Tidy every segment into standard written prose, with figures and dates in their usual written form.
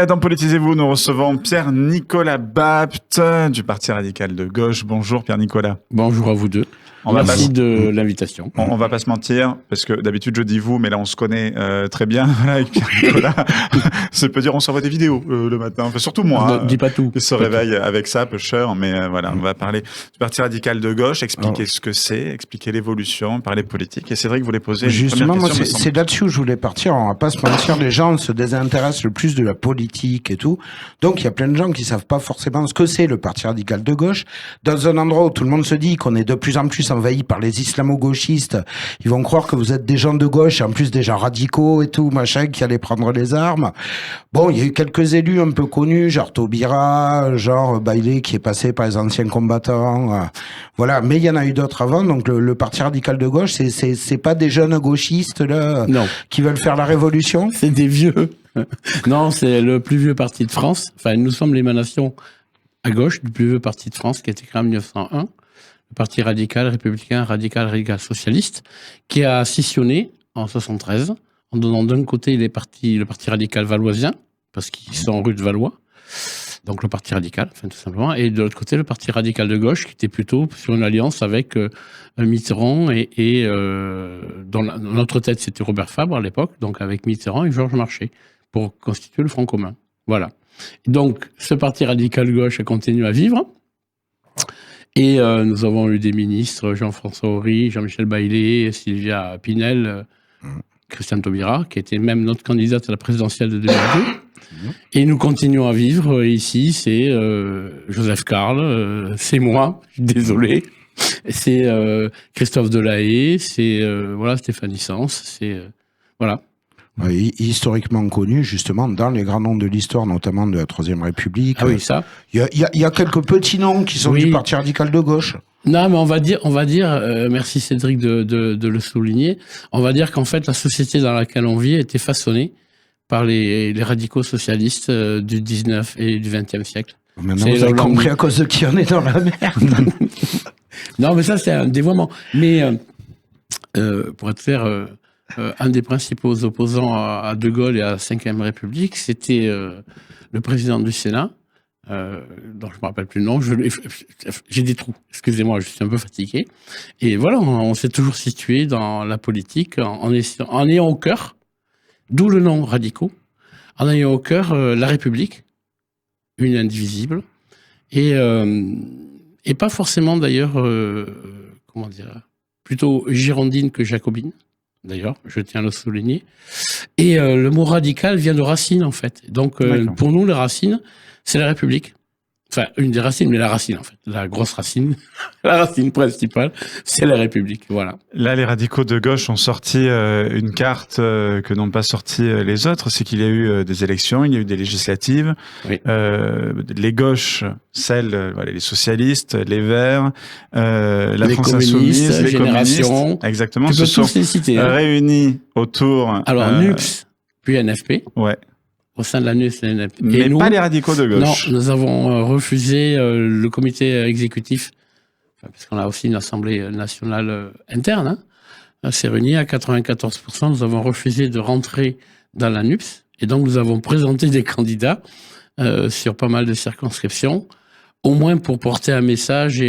dans Politisez-vous, nous recevons Pierre-Nicolas Bapt du Parti radical de gauche. Bonjour Pierre-Nicolas. Bonjour à vous deux. Merci de l'invitation. On va pas se mentir, parce que d'habitude je dis vous, mais là on se connaît très bien avec Pierre-Nicolas. Ça peut dire on s'envoie des vidéos le matin, enfin, surtout moi. Dis pas tout. Qui se réveille avec ça, pêcheur, mais voilà, on va parler du Parti radical de gauche, expliquer ce que c'est, expliquer l'évolution, parler politique. Et Cédric voulait poser justement, une moi première question. C'est là-dessus où je voulais partir. On va pas se mentir, les gens se désintéressent le plus de la politique et tout. Donc il y a plein de gens qui savent pas forcément ce que c'est le Parti radical de gauche. Dans un endroit où tout le monde se dit qu'on est de plus en plus envahi par les islamo-gauchistes, ils vont croire que vous êtes des gens de gauche, et en plus des gens radicaux et tout, machin, qui allaient prendre les armes. Bon, il y a eu quelques élus un peu connus, genre Taubira, genre Bailey, qui est passé par les anciens combattants. Voilà, mais il y en a eu d'autres avant. Donc le Parti radical de gauche, c'est pas des jeunes gauchistes là, qui veulent faire la révolution. C'est des vieux. Non, c'est le plus vieux parti de France. Enfin, nous sommes l'émanation à gauche du plus vieux parti de France qui a été créé en 1901. Le Parti radical socialiste, qui a scissionné en 73, en donnant d'un côté le Parti radical valoisien, parce qu'ils sont rue de Valois, donc le Parti radical, enfin, tout simplement, et de l'autre côté le Parti radical de gauche, qui était plutôt sur une alliance avec Mitterrand et dans notre tête c'était Robert Fabre à l'époque, donc avec Mitterrand et Georges Marchais, pour constituer le Front commun. Voilà. Donc ce Parti radical de gauche a continué à vivre. Et nous avons eu des ministres, Jean-François Horry, Jean-Michel Bailey, Sylvia Pinel, Christiane Taubira, qui était même notre candidate à la présidentielle de 2002. Et nous continuons à vivre. Ici, c'est Joseph Carle, c'est moi, désolé. C'est Christophe Delahaye, c'est Stéphanie Sens, c'est voilà. Oui, historiquement connu, justement, dans les grands noms de l'histoire, notamment de la Troisième République. Ah oui, ça. Il y a quelques petits noms qui sont du Parti radical de gauche. Non, mais on va dire, merci Cédric de le souligner, on va dire qu'en fait, la société dans laquelle on vit a été façonnée par les radicaux socialistes du 19 et du 20e siècle. Maintenant, vous avez compris à cause de qui on est dans la merde. Non, mais ça, c'est un dévoiement. Mais pour être clair... un des principaux opposants à De Gaulle et à la Ve République, c'était le président du Sénat, dont je ne me rappelle plus le nom. J'ai des trous, excusez-moi, je suis un peu fatigué. Et voilà, on s'est toujours situé dans la politique en ayant au cœur, d'où le nom radicaux, en ayant au cœur la République, une indivisible, et pas forcément d'ailleurs, plutôt girondine que jacobine. D'ailleurs, je tiens à le souligner. Et le mot radical vient de racine, en fait. Donc, pour nous, la racine, c'est la République. Enfin, une des racines, mais la racine, en fait. La grosse racine, la racine principale, c'est la République. Voilà. Là, les radicaux de gauche ont sorti une carte que n'ont pas sorti les autres. C'est qu'il y a eu des élections, il y a eu des législatives. Oui. Les gauches, les socialistes, les Verts, la France Insoumise, les communistes. Exactement. Tu peux tous les citer. Réunis autour. Alors, NUPS, puis NFP. Ouais. Au sein de la NUPS et NFP. Mais nous, pas les radicaux de gauche. Non, nous avons refusé le comité exécutif, parce qu'on a aussi une assemblée nationale interne, s'est réunie à 94%. Nous avons refusé de rentrer dans la NUPS. Et donc, nous avons présenté des candidats sur pas mal de circonscriptions, au moins pour porter un message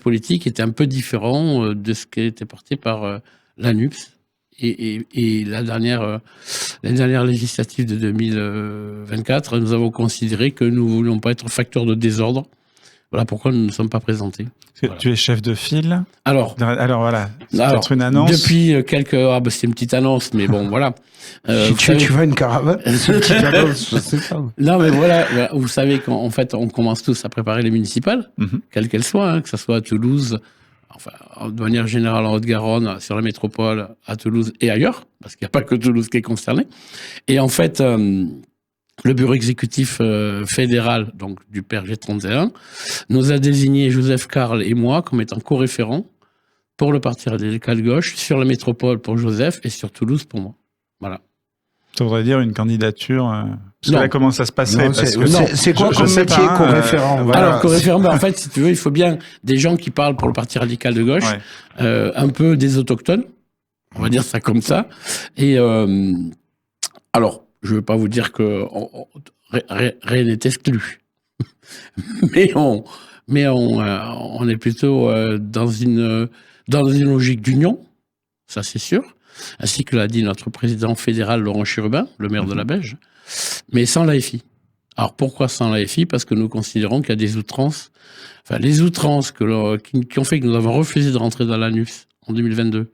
politique qui était un peu différent de ce qui était porté par la NUPS. Et la dernière législative de 2024, nous avons considéré que nous ne voulions pas être facteur de désordre. Voilà pourquoi nous ne sommes pas présentés. Voilà. Tu es chef de file. Alors voilà. C'est une annonce. Depuis c'est une petite annonce, mais bon, voilà. Tu vas une caravane. C'est une petite annonce, je sais pas. Non, mais voilà, vous savez qu'en fait, on commence tous à préparer les municipales, quelles qu'elles soient, que ce soit à Toulouse. Enfin, de manière générale, en Haute-Garonne, sur la métropole, à Toulouse et ailleurs, parce qu'il n'y a pas que Toulouse qui est concerné. Et en fait, le bureau exécutif fédéral, donc du PRG 31, nous a désigné Joseph Carle et moi comme étant co-référents pour le Parti radical gauche, sur la métropole pour Joseph et sur Toulouse pour moi. Voilà. Ça voudrait dire une candidature parce que là, comment ça se passerait? C'est quoi comme métier co-référent? Voilà. Alors, co-référent, en fait, si tu veux, il faut bien des gens qui parlent pour le Parti radical de gauche, un peu des autochtones, on va dire ça comme ça. Et alors, je ne veux pas vous dire que rien n'est exclu. mais on est plutôt dans une logique d'union, ça c'est sûr, ainsi que l'a dit notre président fédéral Laurent Chérubin, le maire de la Belge, mais sans l'AFI. Alors pourquoi sans l'AFI ? Parce que nous considérons qu'il y a des outrances, enfin les outrances qui ont fait que nous avons refusé de rentrer dans l'ANUS en 2022,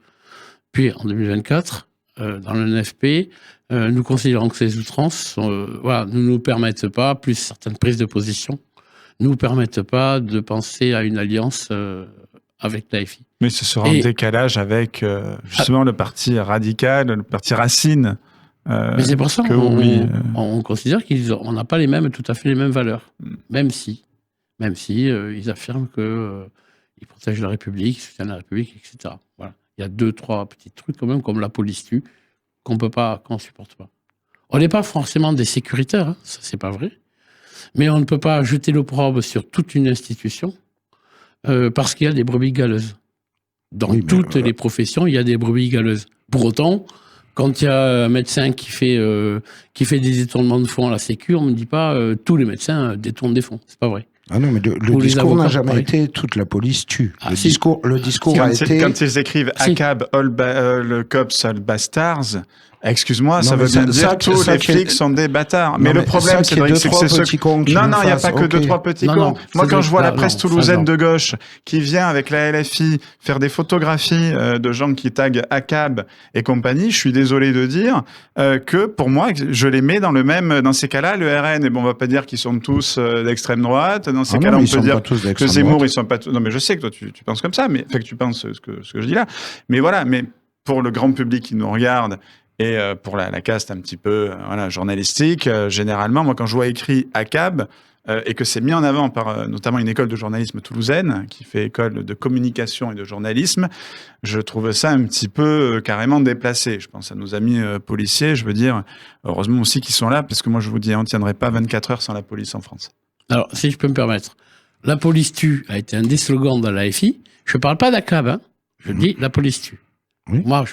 puis en 2024, dans le NFP, nous considérons que ces outrances ne nous permettent pas, plus certaines prises de position, ne nous permettent pas de penser à une alliance avec l'AFI. Mais ce sera en décalage avec justement le parti radical, le parti Racine. Mais c'est pour ça qu'on considère qu'on n'a pas tout à fait les mêmes valeurs, même si ils affirment qu'ils protègent la République, ils soutiennent la République, etc. Voilà. Il y a 2-3 petits trucs quand même, comme la police tue, qu'on supporte pas. On n'est pas forcément des sécuritaires, hein, ça c'est pas vrai, mais on ne peut pas jeter l'opprobre sur toute une institution parce qu'il y a des brebis galeuses. Dans toutes les professions, il y a des brebis galeuses. Pour autant, quand il y a un médecin qui fait des détournements de fonds à la Sécu, on ne me dit pas tous les médecins détournent des fonds. C'est pas vrai. Ah non, mais le discours n'a jamais été toute la police tue. Le discours a été... Quand ils écrivent ACAB, le cops, all bastards, excuse-moi, ça veut bien dire que tous les flics sont des bâtards. Mais le problème, c'est que c'est que Non, il n'y a pas que 2-3 petits cons. Moi, quand je vois la presse toulousaine de gauche qui vient avec la LFI faire des photographies de gens qui taguent ACAB et compagnie, je suis désolé de dire que pour moi, je les mets dans ces cas-là, le RN, et bon, on va pas dire qu'ils sont tous d'extrême droite. Dans ces cas-là, on peut dire que Zemmour, ils sont pas tous... Non, mais je sais que toi, tu penses comme ça, mais fait que tu penses ce que je dis là. Mais voilà, mais pour le grand public qui nous regarde, et pour la caste un petit peu journalistique, généralement, moi, quand je vois écrit ACAB, et que c'est mis en avant par notamment une école de journalisme toulousaine, qui fait école de communication et de journalisme, je trouve ça un petit peu carrément déplacé. Je pense à nos amis policiers, je veux dire, heureusement aussi qu'ils sont là, parce que moi, je vous dis, on ne tiendrait pas 24 heures sans la police en France. Alors, si je peux me permettre, la police tue a été un des slogans de l'AFI. Je ne parle pas d'ACAB, hein. Je dis la police tue. Oui. Moi,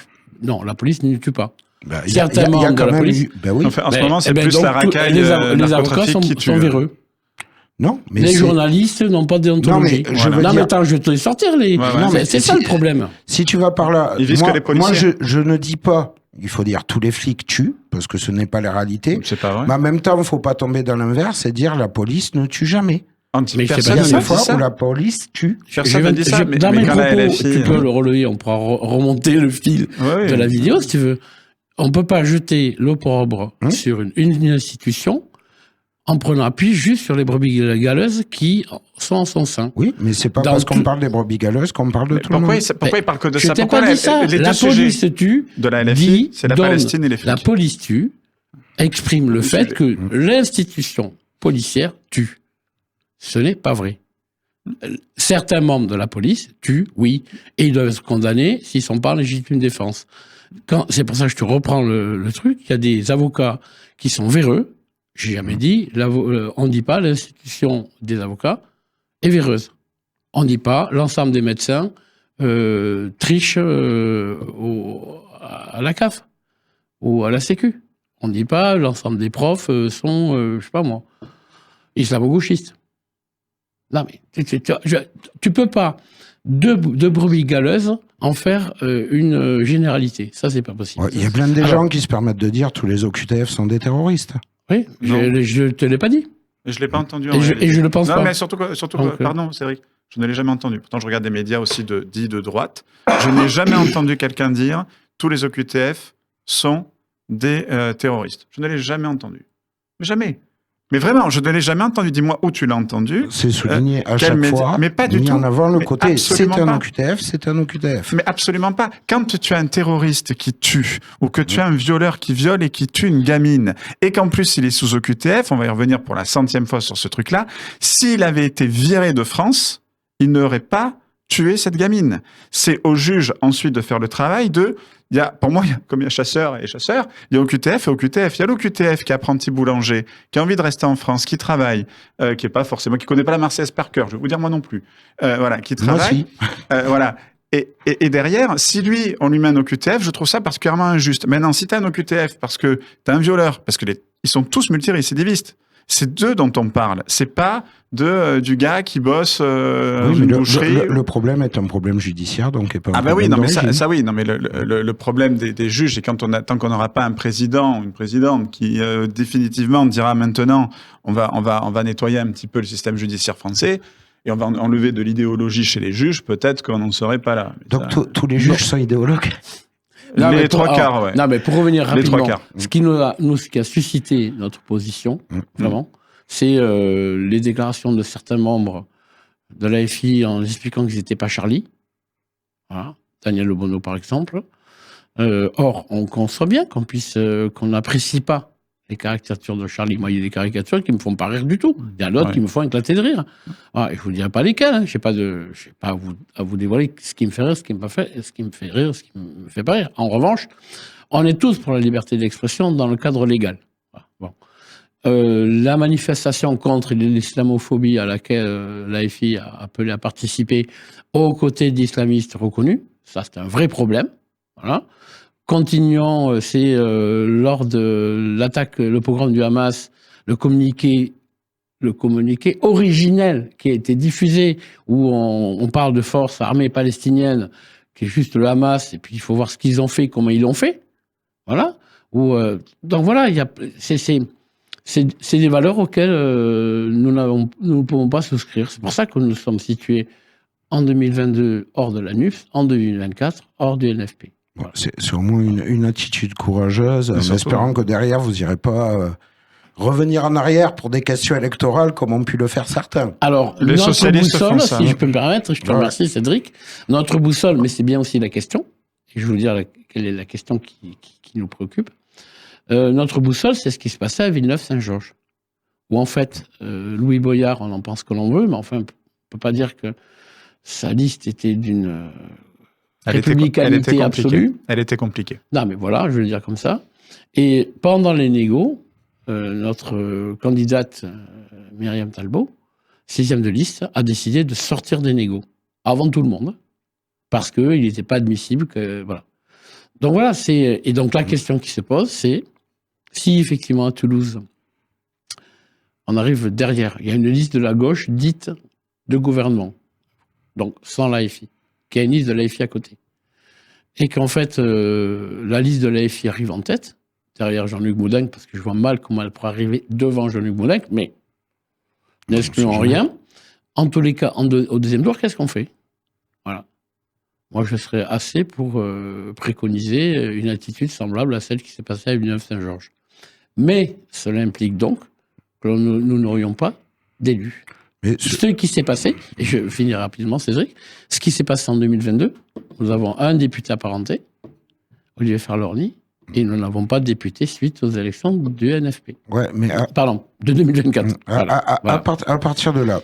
non, la police ne tue pas. Certains membres de la police. Enfin, en ce moment, c'est plus la racaille. Les avocats sont véreux. Non, mais les journalistes n'ont pas de déontologie. Non, mais attends, je vais te les sortir. C'est ça le problème. Si tu vas par là, moi, je ne dis pas. Il faut dire tous les flics tuent, parce que ce n'est pas la réalité. C'est pas vrai. Mais en même temps, il ne faut pas tomber dans l'inverse et dire la police ne tue jamais. Mais personne ne dit ça. Fois où la police tue. Personne ne dit ça. Dans mes propos, tu peux le relever, on pourra remonter le fil de la vidéo si tu veux. On ne peut pas jeter l'opprobre sur une institution en prenant appui juste sur les brebis galeuses qui sont en son sein. Oui, mais c'est pas parce qu'on parle des brebis galeuses qu'on parle de tout le monde. Pourquoi il parle que de ça? Pourquoi la police tue de la LFI, c'est la Palestine et les flics. La police tue exprime le fait que l'institution policière tue. Ce n'est pas vrai. Certains membres de la police tuent, oui, et ils doivent être condamnés s'ils ne sont pas en légitime défense. C'est pour ça que je te reprends le truc. Il y a des avocats qui sont véreux. J'ai jamais dit, on ne dit pas l'institution des avocats est véreuse. On ne dit pas l'ensemble des médecins trichent à la CAF ou à la Sécu. On ne dit pas l'ensemble des profs sont, je sais pas moi, islamo-gauchistes. Non mais tu peux pas de brebis galeuses en faire une généralité. Ça, c'est pas possible. Il y a plein de gens qui se permettent de dire tous les OQTF sont des terroristes. Oui, je te l'ai pas dit. Et je l'ai pas entendu. Et je le pense pas. Non, mais surtout pardon, Cédric, je ne l'ai jamais entendu. Pourtant, je regarde des médias aussi dits de droite. Je n'ai jamais entendu quelqu'un dire tous les OQTF sont des terroristes. Je ne l'ai jamais entendu. Jamais. Mais vraiment, je ne l'ai jamais entendu. Dis-moi où tu l'as entendu. C'est souligné à chaque fois. Mais pas du tout. En avant le côté, c'est un OQTF, c'est un OQTF. Mais absolument pas. Quand tu as un terroriste qui tue, ou que tu as un violeur qui viole et qui tue une gamine, et qu'en plus il est sous OQTF, on va y revenir pour la 100e fois sur ce truc-là, s'il avait été viré de France, il n'aurait pas tué cette gamine. C'est au juge ensuite de faire le travail pour moi, comme il y a chasseurs et chasseurs, il y a OQTF et OQTF. Il y a l'OQTF qui est apprenti boulanger, qui a envie de rester en France, qui travaille, qui est pas forcément, qui connaît pas la Marseillaise par cœur, je vais vous dire moi non plus. Qui travaille. Voilà. Et derrière, si lui, on lui met un OQTF, je trouve ça particulièrement injuste. Maintenant, si t'as un OQTF parce que t'as un violeur, parce que ils sont tous multirécidivistes. C'est d'eux dont on parle. C'est pas du gars qui bosse oui, une boucherie. Le problème est un problème judiciaire, donc est pas un Ah bah oui, problème non mais d'origine. ça oui, non mais le problème des juges, c'est tant qu'on n'aura pas un président ou une présidente qui définitivement dira maintenant on va nettoyer un petit peu le système judiciaire français et on va enlever de l'idéologie chez les juges, peut-être qu'on n'en serait pas là. Mais Donc tous les juges sont idéologues. les trois quarts, ouais. Non, mais pour revenir Les trois rapidement, quarts. ce qui a suscité notre position, vraiment, c'est les déclarations de certains membres de l'AFI en expliquant qu'ils n'étaient pas Charlie. Voilà. Daniel Le Bonneau, par exemple. Or, on conçoit bien qu'on n'apprécie pas les caricatures de Charlie. Moi, il y a des caricatures qui me font pas rire du tout. Il y en a d'autres qui me font éclater de rire. Ah, je vous dirai pas lesquelles. Hein. Je sais pas à vous dévoiler ce qui me fait rire, ce qui me fait rire, ce qui me fait pas rire. En revanche, on est tous pour la liberté d'expression dans le cadre légal. Voilà. Bon. La manifestation contre l'islamophobie à laquelle l'AFI a appelé à participer aux côtés d'islamistes reconnus, ça c'est un vrai problème. Voilà. Continuons, c'est lors de l'attaque, le programme du Hamas, le communiqué originel qui a été diffusé, où on parle de forces armées palestiniennes, qui est juste le Hamas, et puis il faut voir ce qu'ils ont fait, comment ils l'ont fait. Voilà. Donc voilà, c'est des valeurs auxquelles nous ne pouvons pas souscrire. C'est pour ça que nous sommes situés en 2022 hors de l'ANUF, en 2024 hors du NFP. Voilà. C'est au moins une attitude courageuse, en espérant que derrière, vous n'irez pas revenir en arrière pour des questions électorales comme ont pu le faire certains. Alors, les notre socialistes boussole, font ça, si je peux me permettre, je te remercie Cédric, notre boussole, mais c'est bien aussi la question, et je vais vous dire quelle est la question qui nous préoccupe. Notre boussole, c'est ce qui se passait à Villeneuve-Saint-Georges, où en fait, Louis Boyard, on en pense que l'on veut, mais enfin, on ne peut pas dire que sa liste était d'une républicanité absolue. Elle était compliquée. Non, mais voilà, je vais le dire comme ça. Et pendant les négos, notre candidate Myriam Talbot, 6e de liste, a décidé de sortir des négos, avant tout le monde, parce qu'il n'était pas admissible que... Voilà. Donc voilà, et donc la question qui se pose, c'est si effectivement à Toulouse, on arrive derrière, il y a une liste de la gauche dite de gouvernement, donc sans l'AFI, qui a une liste de l'AFI à côté, et qu'en fait la liste de l'AFI arrive en tête, derrière Jean-Luc Moudenc, parce que je vois mal comment elle pourrait arriver devant Jean-Luc Moudenc, mais n'excluons rien. En tous les cas, au deuxième tour, qu'est-ce qu'on fait? Voilà. Moi, je serais assez pour préconiser une attitude semblable à celle qui s'est passée à Villeneuve-Saint-Georges. Mais cela implique donc que nous n'aurions pas d'élus. Ce qui s'est passé, et je finis rapidement, Cédric, ce qui s'est passé en 2022, nous avons un député apparenté, Olivier Farlorny, et nous n'avons pas de député suite aux élections du NFP. Ouais, mais pardon, de 2024. À partir de là,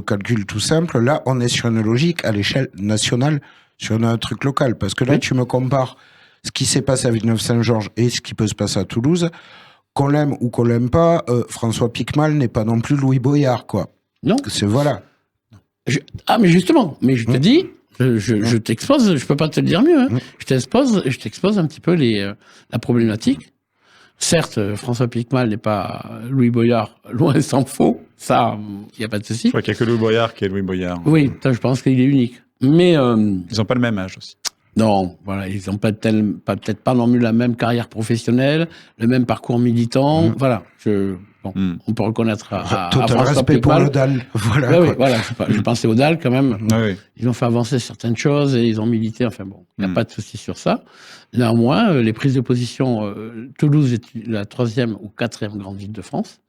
calcul tout simple, là, on est sur une logique à l'échelle nationale, sur un truc local. Parce que là, tu me compares ce qui s'est passé à Villeneuve-Saint-Georges et ce qui peut se passer à Toulouse. Qu'on l'aime ou qu'on l'aime pas, François Picmal n'est pas non plus Louis Boyard, quoi. Non. C'est voilà. Mais justement, mais je te dis, je t'expose, je peux pas te le dire mieux. Hein. Je t'expose un petit peu la problématique. Certes, François Picmal n'est pas Louis Boyard, loin s'en faut. Ça, il n'y a pas de souci. Je crois qu'il n'y a que Louis Boyard qui est Louis Boyard. Oui, je pense qu'il est unique. Mais ils n'ont pas le même âge aussi. Non, voilà, ils n'ont peut-être pas non plus la même carrière professionnelle, le même parcours militant. Voilà, on peut reconnaître à François respect Picmal. pour le DAL. Voilà. Oui, voilà, je pensais au DAL quand même. Oui. Ils ont fait avancer certaines choses et ils ont milité. Enfin bon, il n'y a pas de souci sur ça. Néanmoins, les prises de position, Toulouse est la 3e ou 4e grande ville de France.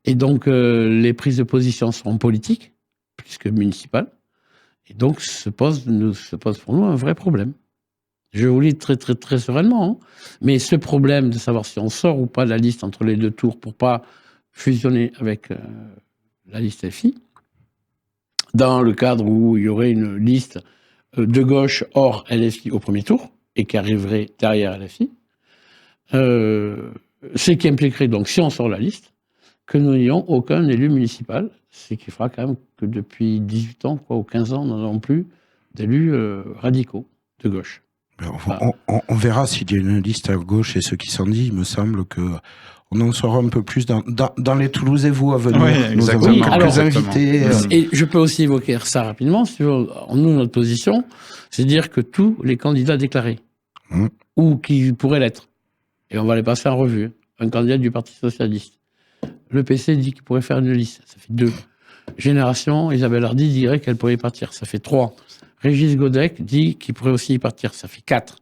Et donc, les prises de position seront politiques, plus que municipales. Et donc, se pose pour nous un vrai problème. Je vous le dis très, très, très sereinement. Hein. Mais ce problème de savoir si on sort ou pas de la liste entre les deux tours pour pas fusionner avec la liste FI, dans le cadre où il y aurait une liste de gauche hors LFI au premier tour et qui arriverait derrière LFI, ce qui impliquerait donc, si on sort de la liste, que nous n'ayons aucun élu municipal, ce qui fera quand même que depuis 18 ans, ou 15 ans, nous n'avons plus d'élus radicaux de gauche. On verra s'il y a une liste à gauche et ce qui s'en dit. Il me semble que on en saura un peu plus dans les Toulouse et vous à venir. Oui, nous avons exactement. encore plus invités. Et je peux aussi évoquer ça rapidement sur nous, notre position, c'est dire que tous les candidats déclarés, ou qui pourraient l'être, et on va les passer en revue, un candidat du Parti Socialiste, le PC dit qu'il pourrait faire une liste, ça fait 2. Génération, Isabelle Hardy dirait qu'elle pourrait y partir, ça fait 3. Régis Godec dit qu'il pourrait aussi y partir, ça fait 4.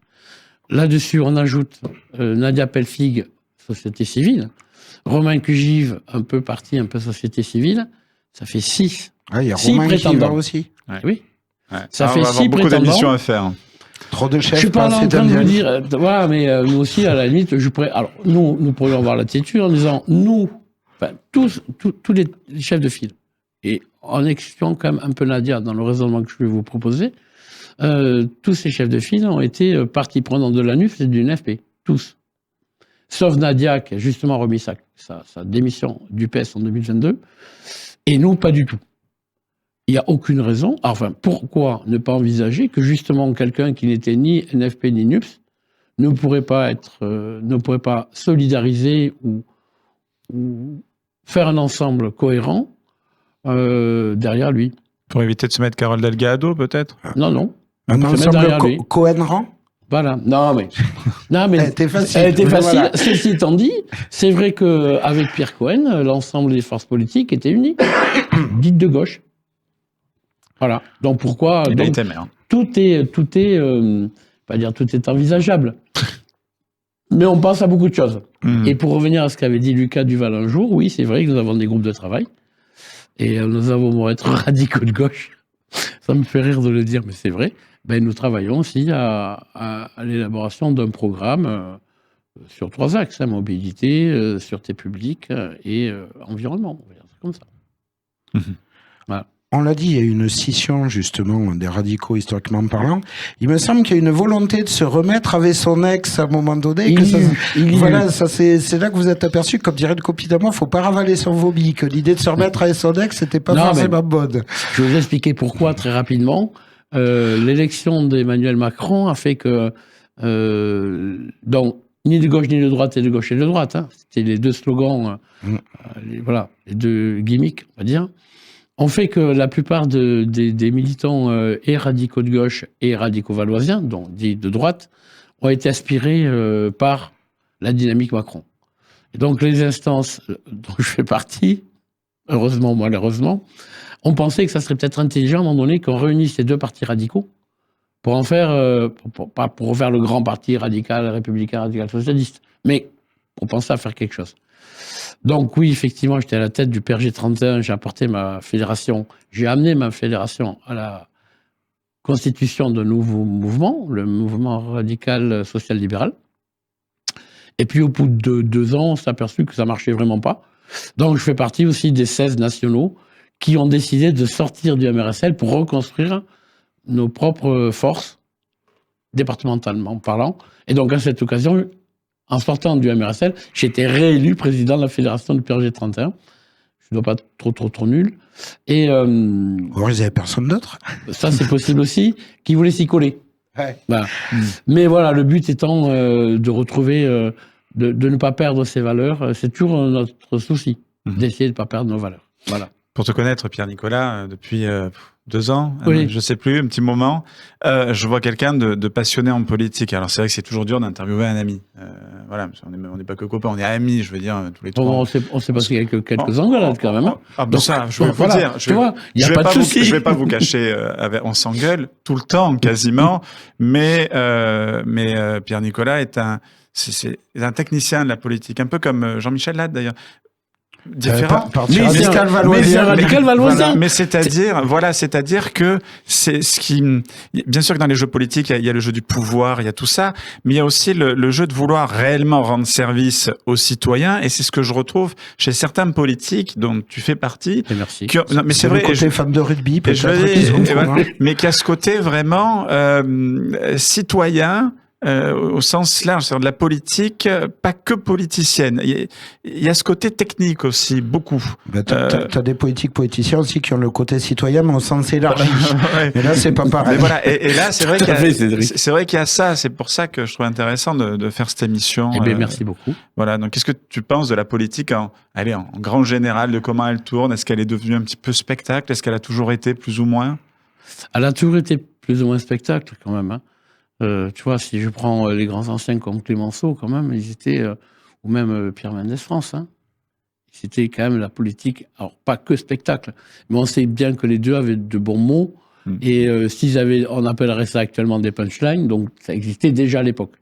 Là-dessus, on ajoute Nadia Pelfig, société civile, Romain Cugive, un peu parti, un peu société civile, ça fait 6. Ah, il y a Romain qui va aussi. Ouais. Oui. Ouais. Ça fait fait 6 beaucoup d'émissions à faire. Trop de chefs. Je suis pas en train de vous dire, voilà, mais nous aussi, à la limite, je pourrais. Alors, nous pourrions avoir l'attitude en disant, tous les chefs de file, et en excluant quand même un peu Nadia dans le raisonnement que je vais vous proposer, tous ces chefs de file ont été partie prenante de l'ANUF et du NFP. Tous. Sauf Nadia, qui a justement remis sa démission du PS en 2022. Et nous, pas du tout. Il n'y a aucune raison. Enfin, pourquoi ne pas envisager que justement quelqu'un qui n'était ni NFP ni NUPS ne pourrait pas solidariser ou faire un ensemble cohérent derrière lui. Pour éviter de se mettre Carole Delgado, peut-être? Non. Un ensemble cohérent. Voilà. Non, mais elle était facile. Elle était facile. Voilà. Ceci étant dit, c'est vrai qu'avec Pierre Cohen, l'ensemble des forces politiques étaient unies, dites de gauche. Voilà. Donc pourquoi Il a été maire. Tout est pas dire tout est envisageable. Mais on pense à beaucoup de choses. Et pour revenir à ce qu'avait dit Lucas Duval un jour, oui, c'est vrai que nous avons des groupes de travail. Et nous avons être radicaux de gauche. Ça me fait rire de le dire, mais c'est vrai. Ben, nous travaillons aussi à l'élaboration d'un programme sur 3 axes, mobilité, sûreté publique et environnement. On va dire ça comme ça. Voilà. On l'a dit, il y a une scission justement des radicaux historiquement parlant. Il me semble qu'il y a une volonté de se remettre avec son ex à un moment donné. C'est là que vous êtes aperçu, comme dirait une copine à moi, faut pas ravaler son vomi, que l'idée de se remettre avec son ex, c'était pas forcément bonne. Je vais vous expliquer pourquoi très rapidement. L'élection d'Emmanuel Macron a fait que donc ni de gauche ni de droite et de gauche et de droite, c'était les 2 slogans, les 2 gimmicks, on va dire, ont fait que la plupart des militants et radicaux de gauche et radicaux valoisiens, donc dits de droite, ont été aspirés par la dynamique Macron. Et donc les instances dont je fais partie, heureusement ou malheureusement, on pensait que ça serait peut-être intelligent à un moment donné qu'on réunisse ces 2 partis radicaux pour en faire, pour refaire le grand parti radical, républicain, radical socialiste, mais on pensait à faire quelque chose. Donc oui, effectivement, j'étais à la tête du PRG 31, j'ai amené ma fédération à la constitution d'un nouveau mouvement, le mouvement radical social-libéral. Et puis au bout de 2 ans, on s'est aperçu que ça marchait vraiment pas. Donc je fais partie aussi des 16 nationaux qui ont décidé de sortir du MRSL pour reconstruire nos propres forces, départementalement parlant. Et donc, à cette occasion, en sortant du MRSL, j'ai été réélu président de la fédération du PRG 31. Je ne dois pas être trop nul. Et vous n'avez personne d'autre? Ça, c'est possible aussi, qui voulait s'y coller. Ouais. Voilà. Mais voilà, le but étant de retrouver, de ne pas perdre ses valeurs. C'est toujours notre souci, d'essayer de ne pas perdre nos valeurs. Voilà. Pour te connaître, Pierre-Nicolas, depuis 2 ans, oui. Je sais plus, un petit moment, je vois quelqu'un de passionné en politique. Alors c'est vrai que c'est toujours dur d'interviewer un ami. Voilà, on n'est pas que copains, on est amis, je veux dire, tous les 3 ans. On s'est passé quelques engueulades quand même. Ah ben ça, je vais vous dire. Je vais pas vous cacher, on s'engueule tout le temps, quasiment, mais Pierre-Nicolas est un technicien de la politique, un peu comme Jean-Michel Latte d'ailleurs. Différent, radical valoisien. Mais c'est-à-dire que c'est ce qui, bien sûr que dans les jeux politiques, il y a le jeu du pouvoir, il y a tout ça, mais il y a aussi le jeu de vouloir réellement rendre service aux citoyens, et c'est ce que je retrouve chez certains politiques dont tu fais partie. Et merci. Non, mais c'est vrai. Le côté fan de rugby, peut-être. Mais qui a ce côté vraiment citoyen. au sens large, c'est-à-dire de la politique, pas que politicienne. Il y a ce côté technique aussi, beaucoup. Ben, t'as des politiciens aussi qui ont le côté citoyen, mais au sens élargi. Ouais. Et là, c'est pas pareil. Mais voilà, et là, c'est vrai qu'il y a ça. C'est pour ça que je trouve intéressant de faire cette émission. Eh bien, merci beaucoup. Voilà. Donc, qu'est-ce que tu penses de la politique en grand général, de comment elle tourne? Est-ce qu'elle est devenue un petit peu spectacle? Est-ce qu'elle a toujours été plus ou moins? Elle a toujours été plus ou moins spectacle, quand même, hein. Tu vois, si je prends les grands anciens comme Clémenceau, quand même, ils étaient, ou même Pierre Mendès France, hein, c'était quand même la politique, alors pas que spectacle, mais on sait bien que les deux avaient de bons mots, et on appellerait ça actuellement des punchlines, donc ça existait déjà à l'époque.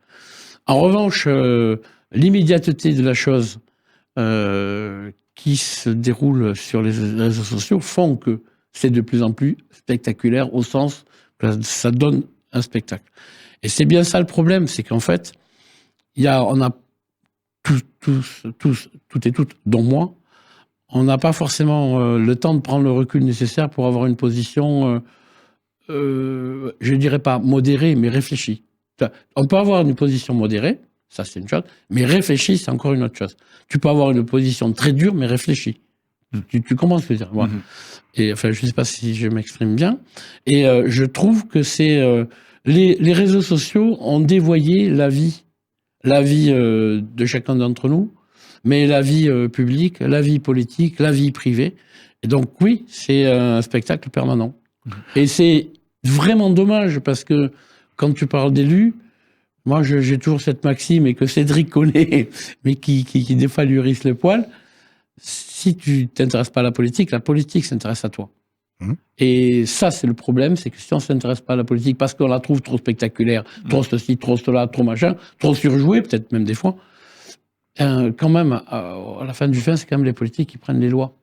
En revanche, l'immédiateté de la chose qui se déroule sur les réseaux sociaux font que c'est de plus en plus spectaculaire au sens que ça donne un spectacle. Et c'est bien ça le problème, c'est qu'en fait, on a tous et toutes, dont moi, on n'a pas forcément le temps de prendre le recul nécessaire pour avoir une position, je dirais pas modérée, mais réfléchie. On peut avoir une position modérée, ça c'est une chose, mais réfléchie, c'est encore une autre chose. Tu peux avoir une position très dure, mais réfléchie. Tu comprends ce que je veux dire? Voilà. Et enfin, je ne sais pas si je m'exprime bien. Et je trouve que c'est les réseaux sociaux ont dévoyé la vie de chacun d'entre nous, mais la vie publique, la vie politique, la vie privée. Et donc oui, c'est un spectacle permanent. Et c'est vraiment dommage parce que quand tu parles d'élus, moi j'ai toujours cette maxime et que Cédric connaît, mais qui des fois lui hérisse le poil. Si tu t'intéresses pas à la politique s'intéresse à toi. Et ça, c'est le problème, c'est que si on s'intéresse pas à la politique parce qu'on la trouve trop spectaculaire, trop ceci, trop cela, trop machin, trop surjouée, peut-être même des fois, quand même, à la fin du fin, c'est quand même les politiques qui prennent les lois.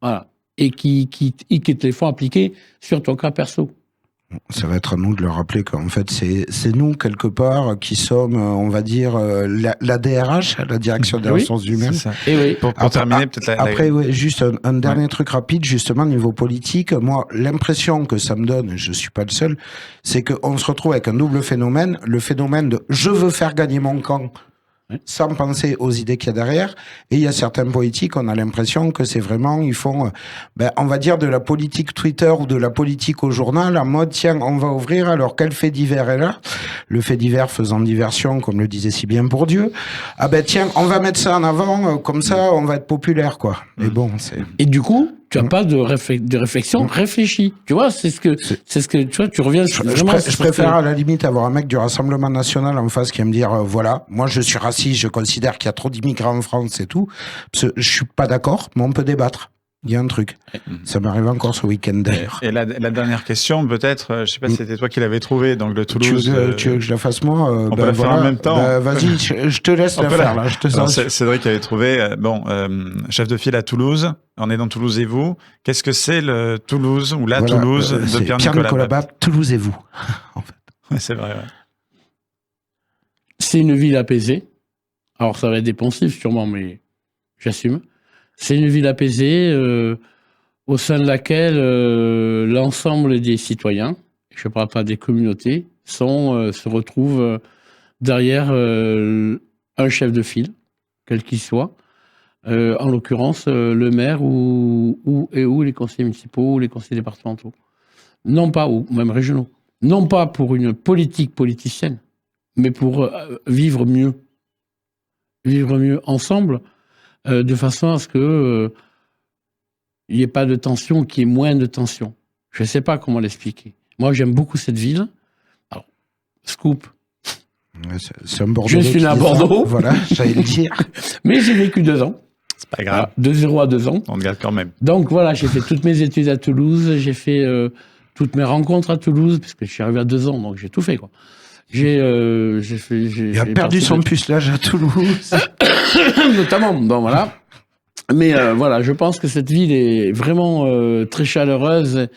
Voilà. Et qui te les font appliquer sur ton cas perso. Ça va être à nous de leur rappeler qu'en fait, c'est nous, quelque part, qui sommes, on va dire, la DRH, la Direction des ressources humaines. Et oui. Pour terminer, peut-être Après, ouais, juste un dernier truc rapide, justement, niveau politique. Moi, l'impression que ça me donne, et je suis pas le seul, c'est qu'on se retrouve avec un double phénomène. Le phénomène de je veux faire gagner mon camp, sans penser aux idées qu'il y a derrière. Et il y a certains politiques, on a l'impression que c'est vraiment, ils font, on va dire de la politique Twitter ou de la politique au journal, en mode, tiens, on va ouvrir, alors quel fait divers est là? Le fait divers faisant diversion, comme le disait si bien Bourdieu. Ah tiens, on va mettre ça en avant, comme ça, on va être populaire, quoi. Et bon, c'est... Et du coup, tu n'as pas de réflexion réfléchie. Tu vois, c'est ce que, tu vois, tu reviens sur je préfère à la limite avoir un mec du Rassemblement National en face qui va me dire, voilà, moi je suis raciste, je considère qu'il y a trop d'immigrants en France et tout. Parce que je suis pas d'accord, mais on peut débattre. Il y a un truc. Ça m'arrive encore ce week-end d'ailleurs. Et la dernière question, peut-être, je sais pas si c'était toi qui l'avais trouvé, donc de Toulouse. Tu veux que je la fasse moi? On peut la faire en même temps. Vas-y, je te laisse la faire là. Je te sens. Cédric avait trouvé, chef de file à Toulouse. On est dans Toulouse et vous. Qu'est-ce que c'est le Toulouse ou la Toulouse de Pierre-Nicolas Bapt? Toulouse et vous. En fait. Ouais, c'est vrai. Ouais. C'est une ville apaisée. Alors ça va être dépensif sûrement, mais j'assume. C'est une ville apaisée au sein de laquelle l'ensemble des citoyens, je ne parle pas des communautés, se retrouvent derrière un chef de file, quel qu'il soit, en l'occurrence le maire ou les conseillers municipaux ou les conseillers départementaux. Non pas, ou même régionaux. Non pas pour une politique politicienne, mais pour vivre mieux. Vivre mieux ensemble, de façon à ce que il n'y ait pas de tension, qu'il y ait moins de tension. Je ne sais pas comment l'expliquer. Moi, j'aime beaucoup cette ville. Alors, scoop. C'est un Bordeaux. Je suis né à Bordeaux. Voilà, j'allais le dire. Mais j'ai vécu 2 ans. C'est pas grave. De 0 à 2 ans. On regarde quand même. Donc voilà, j'ai fait toutes mes études à Toulouse. J'ai fait toutes mes rencontres à Toulouse, puisque je suis arrivé à 2 ans, donc j'ai tout fait, quoi. Il a perdu son pucelage à Toulouse. Notamment, bon voilà. Mais voilà, je pense que cette ville est vraiment très chaleureuse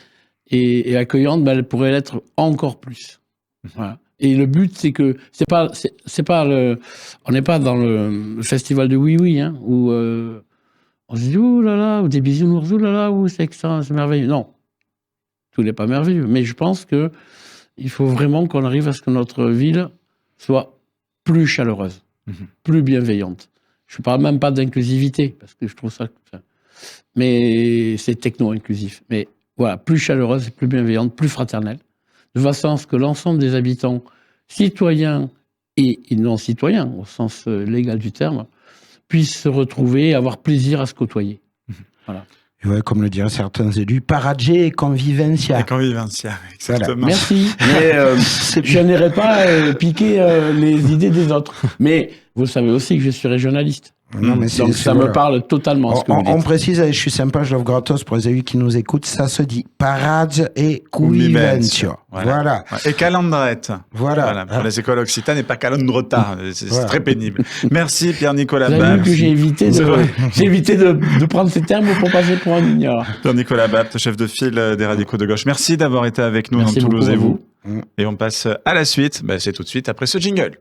et accueillante, elle pourrait l'être encore plus. Voilà. Et le but, c'est que c'est pas on n'est pas dans le festival de Oui Oui, hein, où on se dit ouh là là, ou des bisounours, ouh là là, ouh c'est que ça, c'est merveilleux. Non, tout n'est pas merveilleux, mais je pense que il faut vraiment qu'on arrive à ce que notre ville soit plus chaleureuse, plus bienveillante. Je ne parle même pas d'inclusivité, parce que je trouve ça... Mais c'est techno-inclusif. Mais voilà, plus chaleureuse, plus bienveillante, plus fraternelle, de façon à ce que l'ensemble des habitants, citoyens et non-citoyens, au sens légal du terme, puissent se retrouver et avoir plaisir à se côtoyer. Voilà. Ouais, comme le diraient certains élus, paradje et convivencia. Et convivencia, exactement. Voilà. Merci. Mais je n'irai pas piquer les idées des autres. Mais vous savez aussi que je suis régionaliste. Non, mais donc ça me parle totalement. Ce que vous dites. On précise, je suis sympa, je l'offre gratos pour les élus qui nous écoutent, ça se dit paradje et convivencia. Voilà. Et calandrette. Voilà. Pour les écoles occitanes et pas calandreta. C'est très pénible. Merci Pierre-Nicolas Bapt. Vous avez vu que j'ai évité de prendre ces termes pour passer pour un ignorant. Pierre-Nicolas Bapt, chef de file des radicaux de gauche. Merci d'avoir été avec nous dans Toulouse et vous. Et on passe à la suite. C'est tout de suite après ce jingle.